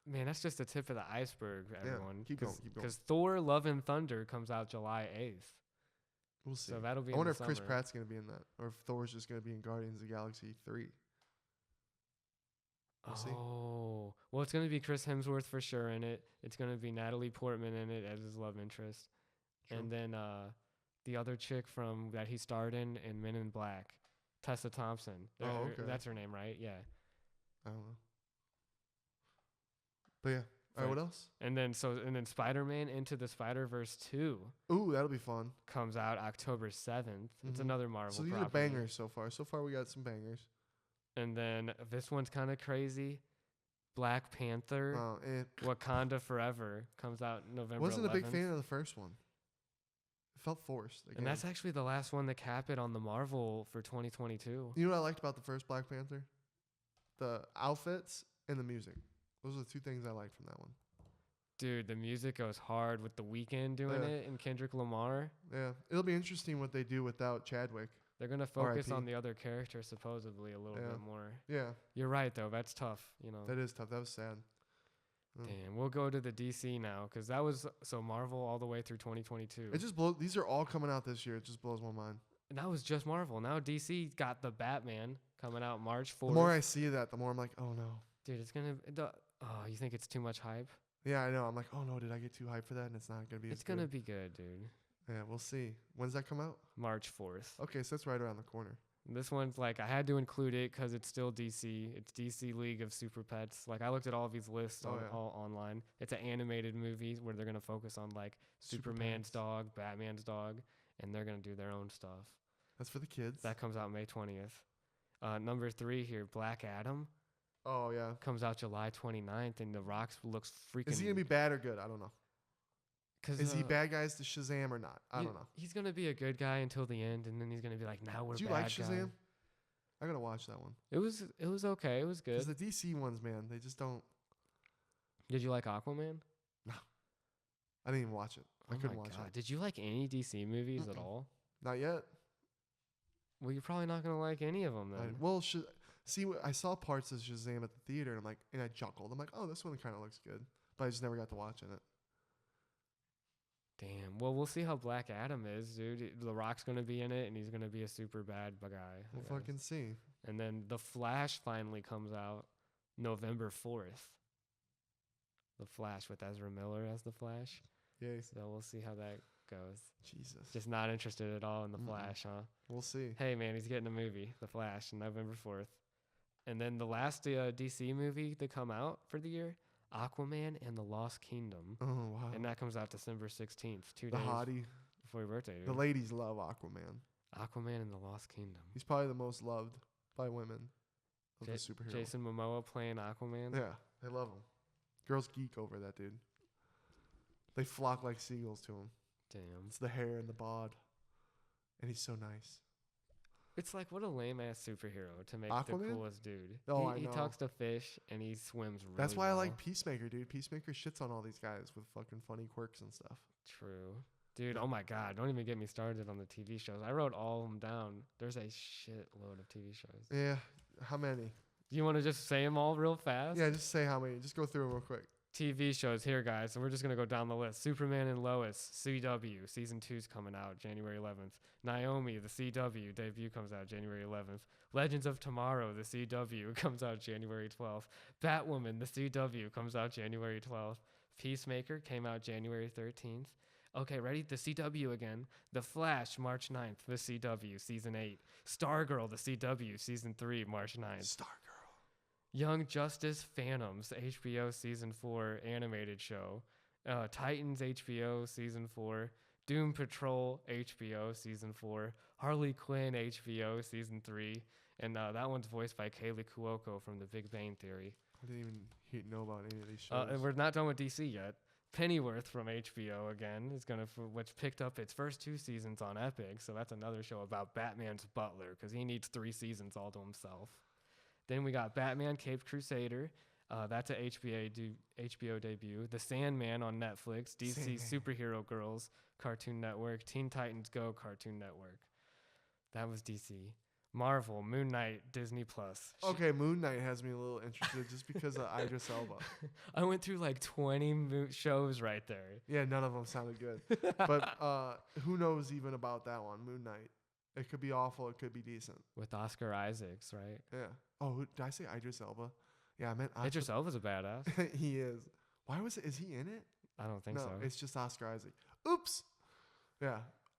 Man, that's just the tip of the iceberg, everyone. Yeah, keep going. Because Thor: Love and Thunder comes out July 8th. We'll see. So that'll be I wonder if summer. Chris Pratt's going to be in that, or if Thor's just going to be in Guardians of the Galaxy 3. We'll see. Oh. Well, it's going to be Chris Hemsworth for sure in it. It's going to be Natalie Portman in it as his love interest. True. And then the other chick that he starred in Men in Black, Tessa Thompson. Okay. That's her name, right? Yeah. I don't know. But yeah. All right, what else? And then Spider-Man Into the Spider-Verse 2. Ooh, that'll be fun. Comes out October 7th. It's another Marvel So these are bangers so far. So far we got some bangers. And then this one's kind of crazy. Black Panther, Wakanda Forever comes out November 11th. Wasn't a big fan of the first one. felt forced. Again. And that's actually the last one to cap it on the Marvel for 2022. You know what I liked about the first Black Panther? The outfits and the music. Those are the two things I liked from that one. Dude, the music goes hard with The Weeknd doing it and Kendrick Lamar. Yeah. It'll be interesting what they do without Chadwick. They're going to focus on the other characters supposedly a little bit more. Yeah. You're right, though. That's tough, you know. That is tough. That was sad. Damn, we'll go to the DC now because that was Marvel all the way through 2022. It just blows. These are all coming out this year. It just blows my mind. And that was just Marvel. Now DC got the Batman coming out March 4th. The more I see that, the more I'm like, oh no. Dude, it's going to... Oh, you think it's too much hype? Yeah, I know. I'm like, oh no, did I get too hyped for that? And it's not going to be It's going to be good, dude. Yeah, we'll see. When's that come out? March 4th. Okay, so that's right around the corner. This one's like, I had to include it because it's still DC. It's DC League of Super Pets. Like, I looked at all of these lists all online. It's an animated movie where they're going to focus on, like, Superman's dog, Batman's dog, and they're going to do their own stuff. That's for the kids. That comes out May 20th. Number 3 here, Black Adam. Oh, yeah. Comes out July 29th, and The Rock looks freaking... Is he going to be bad or good? I don't know. Is he bad guys to Shazam or not? I don't know. He's going to be a good guy until the end, and then he's going to be like, now we're bad guys. Did you like Shazam? I got to watch that one. It was okay. It was good. Because the DC ones, man, they just don't... Did you like Aquaman? No. I didn't even watch it. I couldn't watch it. Did you like any DC movies at all? Not yet. Well, you're probably not going to like any of them then. I saw parts of Shazam at the theater, and I chuckled. I'm like, oh, this one kind of looks good. But I just never got to watching it. Damn. Well, we'll see how Black Adam is, dude. The Rock's going to be in it, and he's going to be a super bad guy. We'll fucking see. And then The Flash finally comes out November 4th. The Flash with Ezra Miller as the Flash. Yay. So we'll see how that goes. Jesus. Just not interested at all in The Flash, huh? We'll see. Hey, man, he's getting a movie, The Flash, November 4th. And then the last DC movie to come out for the year, Aquaman and the Lost Kingdom. Oh, wow. And that comes out December 16th, 2 days hottie. before your birthday, dude. The ladies love Aquaman. Aquaman and the Lost Kingdom. He's probably the most loved by women of the superhero. Jason Momoa playing Aquaman. Yeah, they love him. Girls geek over that dude. They flock like seagulls to him. Damn. It's the hair and the bod. And he's so nice. It's like, what a lame-ass superhero to make Aquaman? the coolest dude. Oh, He talks to fish, and he swims really That's why well. I like Peacemaker, dude. Peacemaker shits on all these guys with fucking funny quirks and stuff. True. Dude, oh my God. Don't even get me started on the TV shows. I wrote all of them down. There's a shitload of TV shows. Yeah. How many? Do you want to just say them all real fast? Yeah, just say how many. Just go through them real quick. TV shows here, guys. So we're just going to go down the list. Superman and Lois, CW. Season 2's coming out January 11th. Naomi, the CW. Debut comes out January 11th. Legends of Tomorrow, the CW, comes out January 12th. Batwoman, the CW, comes out January 12th. Peacemaker came out January 13th. Okay, ready? The CW again. The Flash, March 9th. The CW, Season 8. Stargirl, the CW, Season 3, March 9th. Stargirl. Young Justice Phantoms, HBO Season 4 animated show. Titans, HBO Season 4. Doom Patrol, HBO Season 4. Harley Quinn, HBO Season 3. And that one's voiced by Kaylee Cuoco from The Big Bang Theory. I didn't even know about any of these shows. And we're not done with DC yet. Pennyworth from HBO again is which picked up its first 2 seasons on Epic. So that's another show about Batman's butler because he needs 3 seasons all to himself. Then we got Batman Caped Crusader. That's a HBO debut. The Sandman on Netflix. DC Superhero Girls Cartoon Network. Teen Titans Go Cartoon Network. That was DC. Marvel, Moon Knight, Disney Plus. Okay, Moon Knight has me a little interested just because of Idris Elba. I went through like 20 shows right there. Yeah, none of them sounded good. But who knows even about that one, Moon Knight? It could be awful. It could be decent. With Oscar Isaacs, right? Yeah. Oh, did I say Idris Elba? Yeah, I meant Oscar. Idris Elba's a badass. He is. Why was it? Is he in it? I don't think so. No, it's just Oscar Isaac. Oops. Yeah.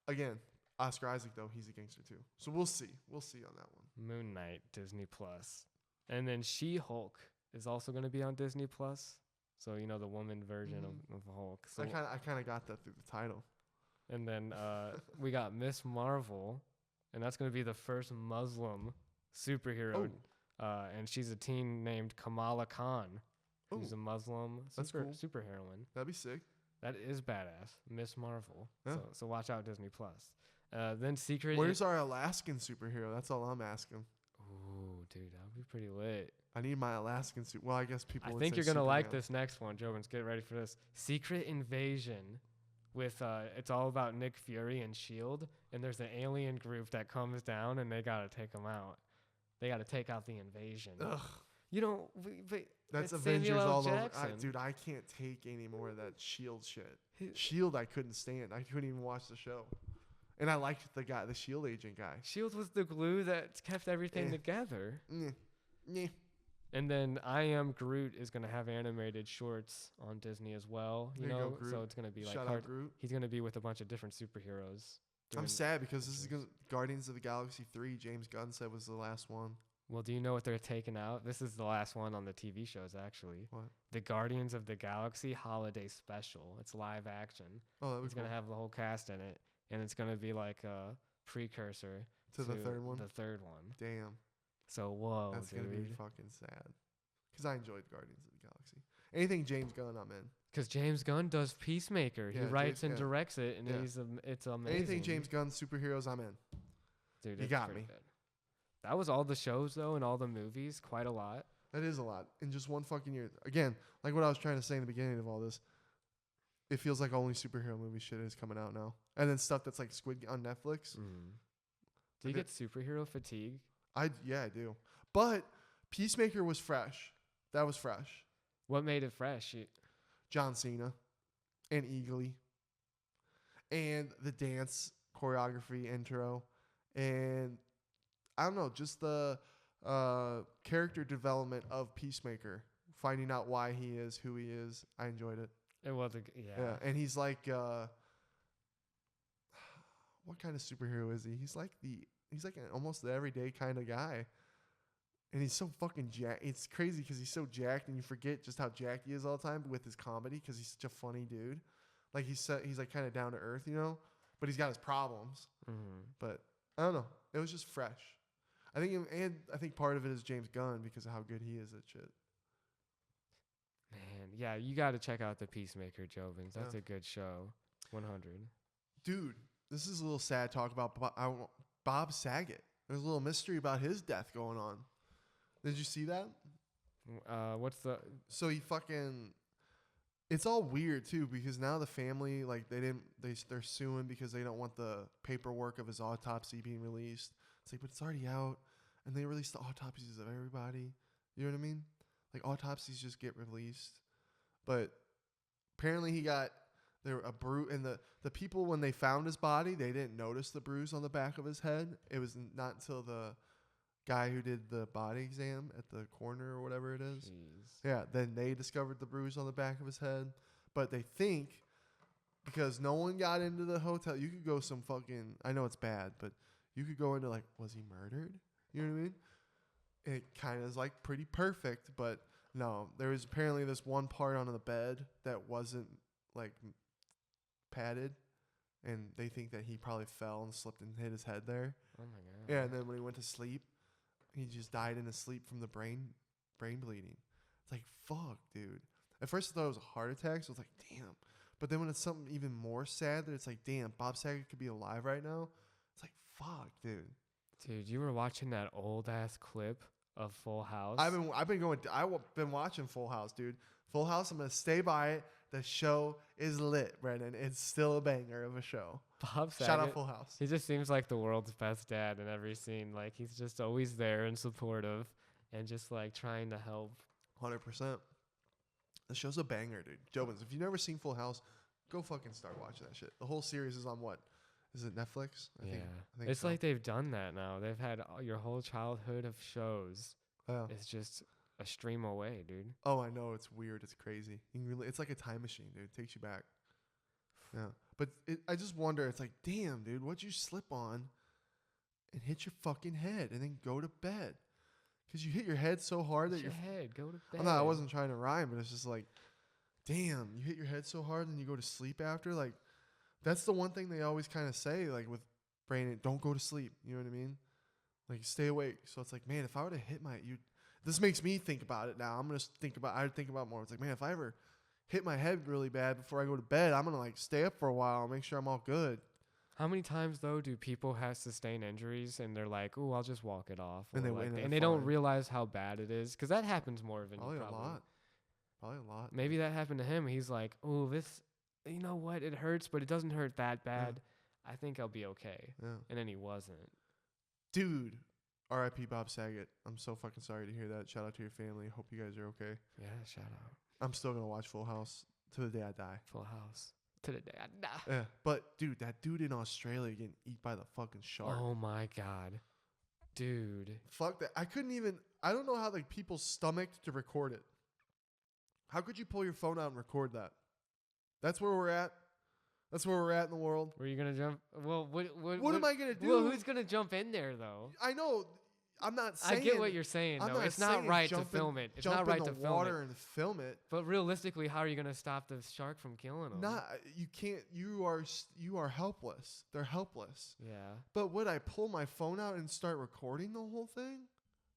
Again, Oscar Isaac, though, he's a gangster, too. So we'll see. We'll see on that one. Moon Knight, Disney Plus. And then She-Hulk is also going to be on Disney Plus. So, you know, the woman version of Hulk. So I kind of got that through the title. And then we got Miss Marvel. And that's going to be the first Muslim superhero. And she's a teen named Kamala Khan. Who's a Muslim superheroine. That'd be sick. That is badass. Miss Marvel. Yeah. So watch out, Disney Plus. Then Secret. Where's our Alaskan superhero? That's all I'm asking. Ooh, dude, that would be pretty lit. I need my Alaskan suit. Well, I guess people. I would think say you're gonna like Superman. this next one, Jobins. Get ready for this. Secret Invasion, with it's all about Nick Fury and Shield, and there's an alien group that comes down, and they gotta take them out. They gotta take out the invasion. Ugh. You don't. But That's it's Avengers Samuel L. all over. Jackson. Dude, I can't take any more of that Shield shit. Shield, I couldn't stand. I couldn't even watch the show. And I liked the Shield agent guy. Shield was the glue that kept everything together. Yeah. And then I Am Groot is gonna have animated shorts on Disney as well. You There you know, go, Groot. so it's gonna be like Shout out Groot. he's gonna be with a bunch of different superheroes. I'm sad because this is Guardians of the Galaxy 3. James Gunn said was the last one. Well, do you know what they're taking out? This is the last one on the TV shows, actually. What? The Guardians of the Galaxy Holiday Special. It's live action. Oh, that was It's gonna have the whole cast in it, and it's gonna be like a precursor to the third one. The third one. Damn, So whoa, that's dude. gonna be fucking sad. Because I enjoyed Guardians of the Galaxy. Anything James Gunn, I'm in. Because James Gunn does Peacemaker. Yeah, He writes James- and yeah. directs it, and Yeah. it's amazing. Anything James Gunn superheroes, I'm in. Dude, You it's got pretty me. good. That was all the shows though, and all the movies. Quite a lot. That is a lot in just one fucking year. Again, like what I was trying to say in the beginning of all this, it feels like only superhero movie shit is coming out now, and then stuff that's like Squid on Netflix. Do you get superhero fatigue? I do, but Peacemaker was fresh. That was fresh. What made it fresh? John Cena and Eagly and the dance choreography intro, and I don't know, just the character development of Peacemaker, finding out why he is who he is. I enjoyed it. It was Yeah, and he's like, what kind of superhero is he? He's like an almost the everyday kind of guy, and he's so fucking jacked. It's crazy because he's so jacked, and you forget just how jacked he is all the time with his comedy because he's such a funny dude. Like he's like kind of down to earth, you know, but he's got his problems. But I don't know. It was just fresh. I think part of it is James Gunn because of how good he is at shit. Man, yeah, you got to check out the Peacemaker, Jobins. That's Yeah. a good show. 100. Dude, this is a little sad talk about Bob Saget. There's a little mystery about his death going on. Did you see that? What's the? So he fucking. It's all weird too because now the family like they're suing because they don't want the paperwork of his autopsy being released. It's like, but it's already out, and they released the autopsies of everybody. You know what I mean? Like autopsies just get released, but apparently he got a bruise, and the people when they found his body they didn't notice the bruise on the back of his head. It was not until the guy who did the body exam at the coroner or whatever it is. Jeez. Yeah, then they discovered the bruise on the back of his head, but they think because no one got into the hotel, you could go some fucking. I know it's bad, but you could go into like, was he murdered? You know what I mean? It kind of is like pretty perfect, but no, there was apparently this one part on the bed that wasn't like padded, and they think that he probably fell and slipped and hit his head there. Oh my god. Yeah, and then when he went to sleep, he just died in his sleep from the brain bleeding. It's like, fuck, dude. At first I thought it was a heart attack, so it's like, damn. But then when it's something even more sad, that it's like, damn, Bob Saget could be alive right now. It's like, fuck, dude. Dude, you were watching that old ass clip of Full House. I've been watching Full House, dude. Full House, I'm gonna stay by it. The show is lit, Brendan. It's still a banger of a show. Bob Saget. Shout out Full House. He just seems like the world's best dad in every scene. Like he's just always there and supportive, and just like trying to help. 100%. The show's a banger, dude. Jobins, if you've never seen Full House, go fucking start watching that shit. The whole series is on what? Is it Netflix? I think It's so. like they've done that now. They've had your whole childhood of shows. Yeah. It's just a stream away, dude. Oh, I know. It's weird. It's crazy. It's like a time machine, dude. It takes you back. Yeah. But I just wonder, it's like, damn, dude, what'd you slip on and hit your fucking head and then go to bed? Because you hit your head so hard that Hit your head, go to bed. I wasn't trying to rhyme, but it's just like, damn, you hit your head so hard and you go to sleep after. Like, that's the one thing they always kind of say, like with brain, don't go to sleep. You know what I mean? Like, stay awake. So it's like, man, if I were to hit this makes me think about it now. I'd think about more. It's like, man, if I ever hit my head really bad before I go to bed, I'm gonna like stay up for a while and make sure I'm all good. How many times though do people have sustained injuries and they're like, "Oh, I'll just walk it off," And they don't realize how bad it is, because that happens more than probably you a lot. Probably a lot. Maybe that happened to him. He's like, "Oh, this, you know what? It hurts, but it doesn't hurt that bad. I think I'll be okay." Yeah. And then he wasn't. Dude, R.I.P. Bob Saget. I'm so fucking sorry to hear that. Shout out to your family. Hope you guys are okay. Yeah, shout out. I'm still gonna watch Full House to the day I die. Full House. To the day I die. Yeah, but dude, that dude in Australia getting eaten by the fucking shark. Oh my god, dude. Fuck that. I couldn't even. I don't know how like people stomached to record it. How could you pull your phone out and record that? That's where we're at. That's where we're at in the world. Were you gonna jump? Well, what am I gonna do? Well, who's gonna jump in there though? I know. I'm not saying. I get what you're saying. Though. It's not right to film it. It's not right to film it. Jump in the water and film it. But realistically, how are you gonna stop the shark from killing them? You can't. You are helpless. They're helpless. Yeah. But would I pull my phone out and start recording the whole thing,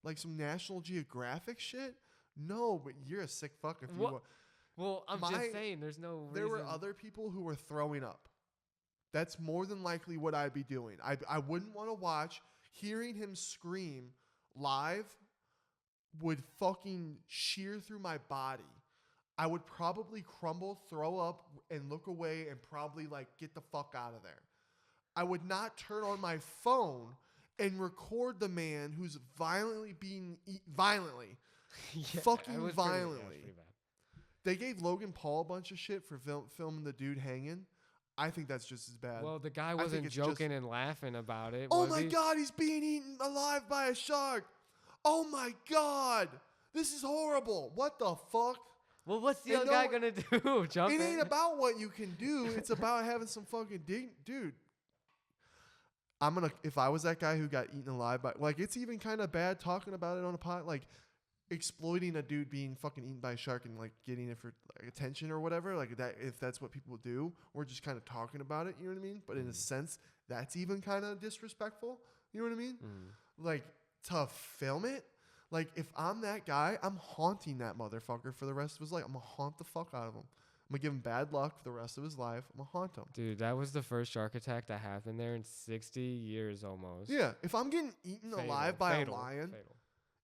like some National Geographic shit? No, but you're a sick fuck if you. Well, I'm just saying, there's no reason. There were other people who were throwing up. That's more than likely what I'd be doing. I wouldn't want to watch. Hearing him scream live would fucking shear through my body. I would probably crumble, throw up, and look away and probably like get the fuck out of there. I would not turn on my phone and record the man who's violently being violently. Yeah, fucking violently. Pretty bad. They gave Logan Paul a bunch of shit for filming the dude hanging. I think that's just as bad. Well, the guy wasn't joking and laughing about it. Oh my God, he's being eaten alive by a shark. Oh my God, this is horrible. What the fuck? Well, what's the other guy gonna do? Jump in? It ain't about what you can do. It's about having some fucking dude. If I was that guy who got eaten alive by, like, it's even kind of bad talking about it on a pod, like exploiting a dude being fucking eaten by a shark and like getting it for like, attention or whatever, like that. If that's what people do, we're just kind of talking about it. You know what I mean? But in a sense, that's even kind of disrespectful. You know what I mean? Like to film it. Like if I'm that guy, I'm haunting that motherfucker for the rest of his life. I'm gonna haunt the fuck out of him. I'm gonna give him bad luck for the rest of his life. I'm gonna haunt him. Dude, that was the first shark attack that happened there in 60 years almost. Yeah, if I'm getting eaten alive by a lion,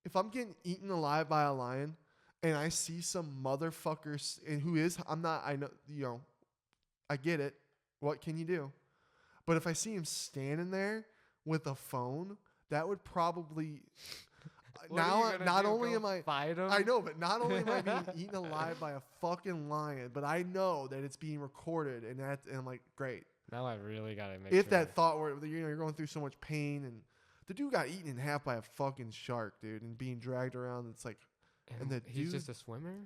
if I'm getting eaten alive by a lion, and I see some motherfuckers, and I know, I get it. What can you do? But if I see him standing there with a phone, that would probably. Not only am I fight him? I know, but not only am I being eaten alive by a fucking lion, but I know that it's being recorded, and I'm like, great. Now I really gotta make. If that thought were, you're going through so much pain, and the dude got eaten in half by a fucking shark, dude, and being dragged around. It's like, and he's just a swimmer.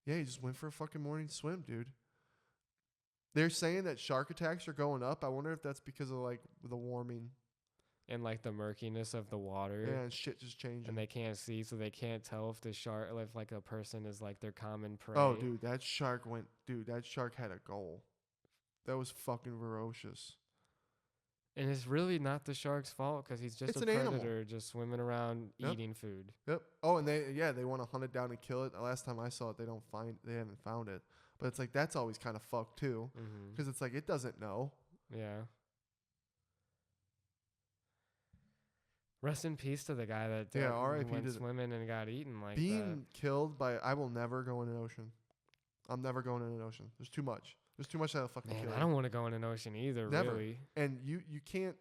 Yeah, he just went for a fucking morning swim, dude. They're saying that shark attacks are going up. I wonder if that's because of like the warming. And like the murkiness of the water. Yeah, and shit just changing. And they can't see, so they can't tell if if like a person is like their common prey. Oh, dude, that shark had a goal. That was fucking ferocious. And it's really not the shark's fault because he's just a predator just swimming around eating food. Yep. Oh, and they want to hunt it down and kill it. The last time I saw it, they haven't found it. But it's like that's always kind of fucked too, because it's like it doesn't know. Yeah. Rest in peace to the guy that went swimming and got eaten like being killed by. I will never go in an ocean. I'm never going in an ocean. There's too much. There's too much that'll fucking kill you. I don't want to go in an ocean either. Never. Really. And you can't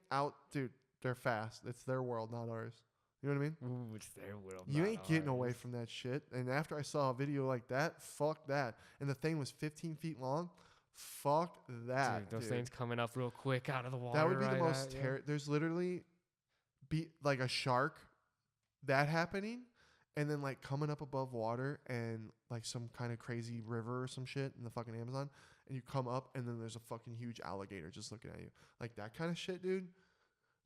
dude. They're fast. It's their world, not ours. You know what I mean? Ooh, it's their world. You ain't getting away from that shit. And after I saw a video like that, fuck that. And the thing was 15 feet long. Fuck that. Dude, those things coming up real quick out of the water. That would be the most There's literally. Be like a shark that happening, and then like coming up above water and like some kind of crazy river or some shit in the fucking Amazon, and you come up and then there's a fucking huge alligator just looking at you, like that kind of shit, dude.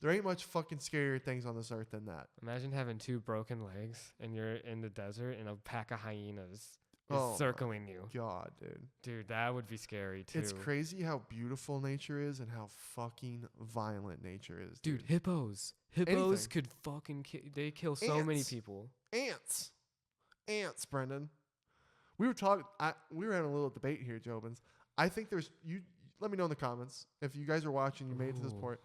There ain't much fucking scarier things on this earth than that. Imagine having 2 broken legs and you're in the desert and a pack of hyenas is circling you. God, dude. Dude, that would be scary too. It's crazy how beautiful nature is and how fucking violent nature is. Dude, hippos. Hippos could fucking they kill so many people. Ants, Brendan. We were talking. We were having a little debate here, Jobins. I think there's you. Let me know in the comments if you guys are watching. You made it to this point.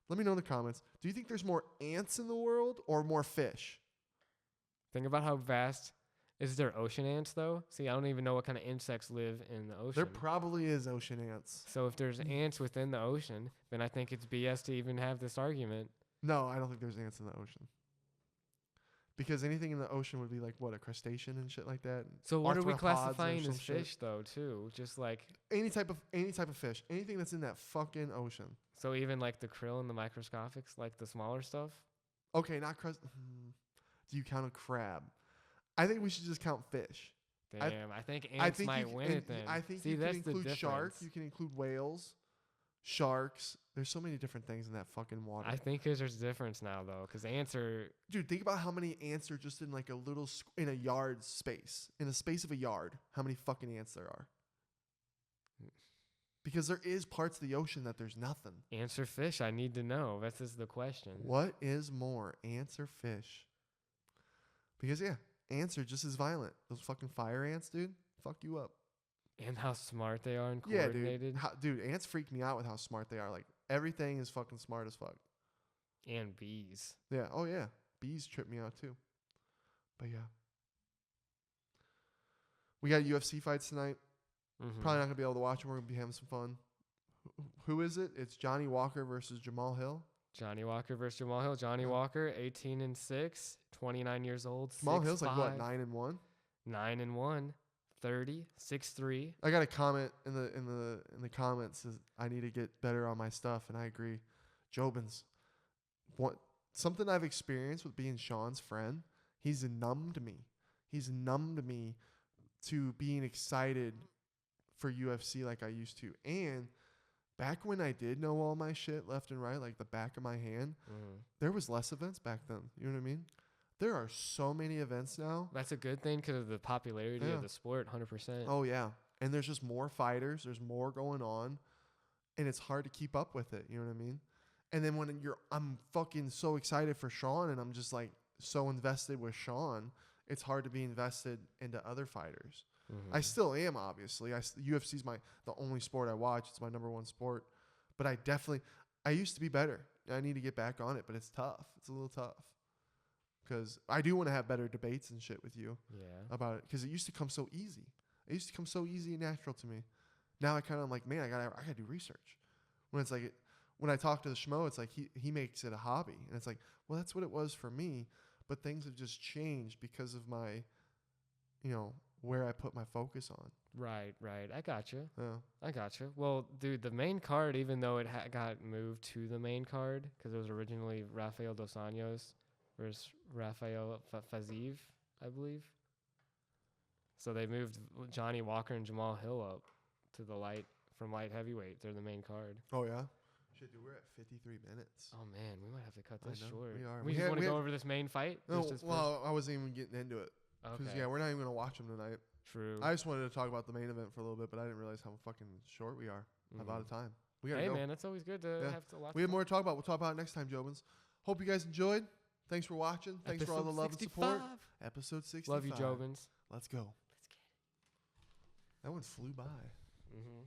Let me know in the comments. Do you think there's more ants in the world or more fish? Think about how vast. Is there ocean ants though? See, I don't even know what kind of insects live in the ocean. There probably is ocean ants. So if there's ants within the ocean, then I think it's BS to even have this argument. No, I don't think there's ants in the ocean. Because anything in the ocean would be like what, a crustacean and shit like that. So what are we classifying as fish though, too? Just like any type of fish, anything that's in that fucking ocean. So even like the krill and the microscopics, like the smaller stuff. Okay, not crust. Do you count a crab? I think we should just count fish. Damn, I think ants might win it then. I think See, you can that's include the shark. You can include whales, sharks. There's so many different things in that fucking water. I think there's a difference now though, because ants are. Dude, think about how many ants are just in like a little in a yard space, in a space of a yard. How many fucking ants there are? Because there is parts of the ocean that there's nothing. Ants or fish? I need to know. That's just the question. What is more, ants or fish? Because yeah, ants are just as violent. Those fucking fire ants, dude, fuck you up. And how smart they are and coordinated. Yeah, dude. Ants freak me out with how smart they are. Like everything is fucking smart as fuck. And bees. Yeah. Oh yeah. Bees trip me out too. But yeah. We got UFC fights tonight. Mm-hmm. Probably not gonna be able to watch them. We're gonna be having some fun. Who is it? It's Johnny Walker versus Jamal Hill. Johnny Walker versus Jamal Hill. Johnny Walker, 18-6, 29 years old. Jamal Hill's like what, 9-1? 9-1, 30, 6'3". I got a comment in the comments says I need to get better on my stuff, and I agree. Jobins, something I've experienced with being Sean's friend, he's numbed me. He's numbed me to being excited for UFC like I used to. And back when I did know all my shit left and right, like the back of my hand, there was less events back then. You know what I mean? There are so many events now. That's a good thing because of the popularity of the sport, 100%. Oh, yeah. And there's just more fighters. There's more going on. And it's hard to keep up with it. You know what I mean? And then when I'm fucking so excited for Sean and I'm just like so invested with Sean, it's hard to be invested into other fighters. I still am, obviously. UFC's the only sport I watch. It's my number one sport. But I used to be better. I need to get back on it, but it's tough. It's a little tough. Because I do want to have better debates and shit with you about it. Because it used to come so easy. It used to come so easy and natural to me. Now I kind of like, man, I gotta do research. When it's like, when I talk to the schmo, it's like he makes it a hobby. And it's like, well, that's what it was for me. But things have just changed because of my, where I put my focus on. Right. I got you. Yeah. I got you. Well, dude, the main card, even though it got moved to the main card, because it was originally Rafael Dos Anjos versus Rafael Fiziev, I believe. So they moved Johnny Walker and Jamal Hill up to the from light heavyweight. They're the main card. Oh, yeah? Shit, dude, we're at 53 minutes. Oh, man, we might have to cut this short. We are. We just want to go over this main fight? No, well, I wasn't even getting into it. Because, we're not even going to watch them tonight. True. I just wanted to talk about the main event for a little bit, but I didn't realize how fucking short we are. I'm out of time. We gotta go. Man, it's always good to have to watch. We have more to talk about. We'll talk about it next time, Jobins. Hope you guys enjoyed. Thanks for watching. Thanks for all the love 65. And support. Episode 65. Love you, Jobins. Let's go. Let's get it. That one flew by. Mm-hmm.